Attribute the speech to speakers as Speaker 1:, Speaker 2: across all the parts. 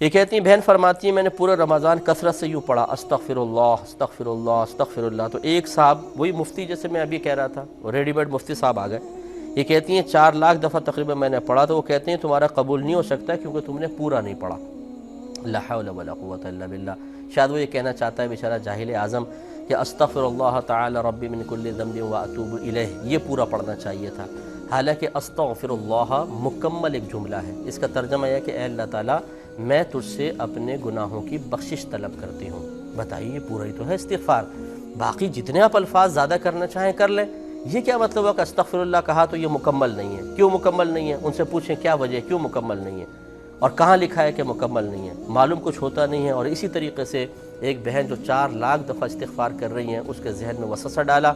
Speaker 1: یہ کہتی ہیں بہن فرماتی ہیں میں نے پورا رمضان کثرت سے یوں پڑھا استغفراللہ استغفراللہ استغفراللہ، تو ایک صاحب وہی مفتی جیسے میں ابھی کہہ رہا تھا، وہ ریڈی میڈ مفتی صاحب آ گئے، یہ کہتی ہیں 4 لاکھ دفعہ تقریباً میں نے پڑھا، تو وہ کہتے ہیں تمہارا قبول نہیں ہو سکتا کیونکہ تم نے پورا نہیں پڑھا۔ لا حول ولا قوت الا باللہ، شاید وہ یہ کہنا چاہتا ہے بیچارہ جاہل اعظم کہ استغفر اللہ تعالی ربی من کل ذنب واتوب الیہ، یہ پورا پڑھنا چاہیے تھا، حالانکہ استغفر اللہ مکمل ایک جملہ ہے، اس کا ترجمہ یہ ہے کہ اے اللہ تعالیٰ میں تجھ سے اپنے گناہوں کی بخشش طلب کرتی ہوں۔ بتائیے یہ پورا ہی تو ہے استغفار، باقی جتنے آپ الفاظ زیادہ کرنا چاہیں کر لیں، یہ کیا مطلب ہے کہ استغفر اللہ کہا تو یہ مکمل نہیں ہے؟ کیوں مکمل نہیں ہے؟ ان سے پوچھیں کیا وجہ ہے، کیوں مکمل نہیں ہے، اور کہاں لکھا ہے کہ مکمل نہیں ہے؟ معلوم کچھ ہوتا نہیں ہے۔ اور اسی طریقے سے ایک بہن جو 4 لاکھ دفعہ استغفار کر رہی ہیں، اس کے ذہن میں وسوسہ ڈالا،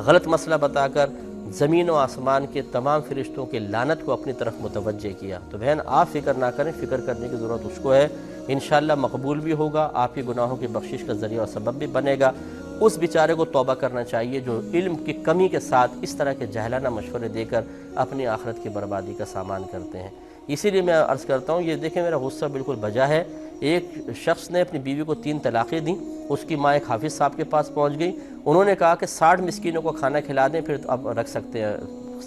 Speaker 1: غلط مسئلہ بتا کر زمین و آسمان کے تمام فرشتوں کے لعنت کو اپنی طرف متوجہ کیا۔ تو بہن آپ فکر نہ کریں، فکر کرنے کی ضرورت اس کو ہے، انشاءاللہ مقبول بھی ہوگا، آپ کے گناہوں کی بخشش کا ذریعہ اور سبب بھی بنے گا۔ اس بیچارے کو توبہ کرنا چاہیے جو علم کی کمی کے ساتھ اس طرح کے جاہلانہ مشورے دے کر اپنی آخرت کی بربادی کا سامان کرتے ہیں۔ اسی لیے میں عرض کرتا ہوں، یہ دیکھیں میرا غصہ بالکل بجا ہے، ایک شخص نے اپنی بیوی کو 3 طلاقیں دیں، اس کی ماں ایک حافظ صاحب کے پاس پہنچ گئی، انہوں نے کہا کہ 60 مسکینوں کو کھانا کھلا دیں پھر اب رکھ سکتے ہیں،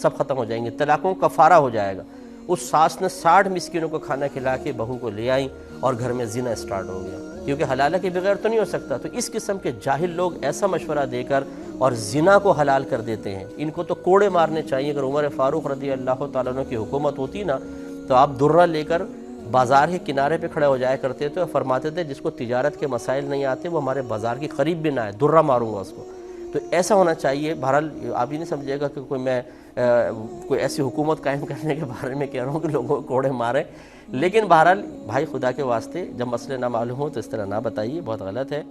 Speaker 1: سب ختم ہو جائیں گے، طلاقوں کا کفارہ ہو جائے گا۔ اس ساس نے 60 مسکینوں کو کھانا کھلا کے بہو کو لے آئیں اور گھر میں زنا اسٹارٹ ہو گیا، کیونکہ حلالہ کے بغیر تو نہیں ہو سکتا۔ تو اس قسم کے جاہل لوگ ایسا مشورہ دے کر اور زنا کو حلال کر دیتے ہیں، ان کو تو کوڑے مارنے چاہیے۔ اگر عمر فاروق رضی اللہ تعالیٰ عنہ کی حکومت ہوتی نا تو آپ درہ لے کر بازار کے کنارے پہ کھڑے ہو جایا کرتے تھے اور فرماتے تھے جس کو تجارت کے مسائل نہیں آتے وہ ہمارے بازار کی قریب بھی نہ آئے، درہ ماروں گا اس کو۔ تو ایسا ہونا چاہیے۔ بہرحال آپ ہی نہیں سمجھے گا کہ میں کوئی ایسی حکومت قائم کرنے کے بارے میں کہہ رہا ہوں کہ لوگوں کو کوڑے ماریں، لیکن بہرحال بھائی خدا کے واسطے جب مسئلے نہ معلوم ہو تو اس طرح نہ بتائیے، بہت غلط ہے۔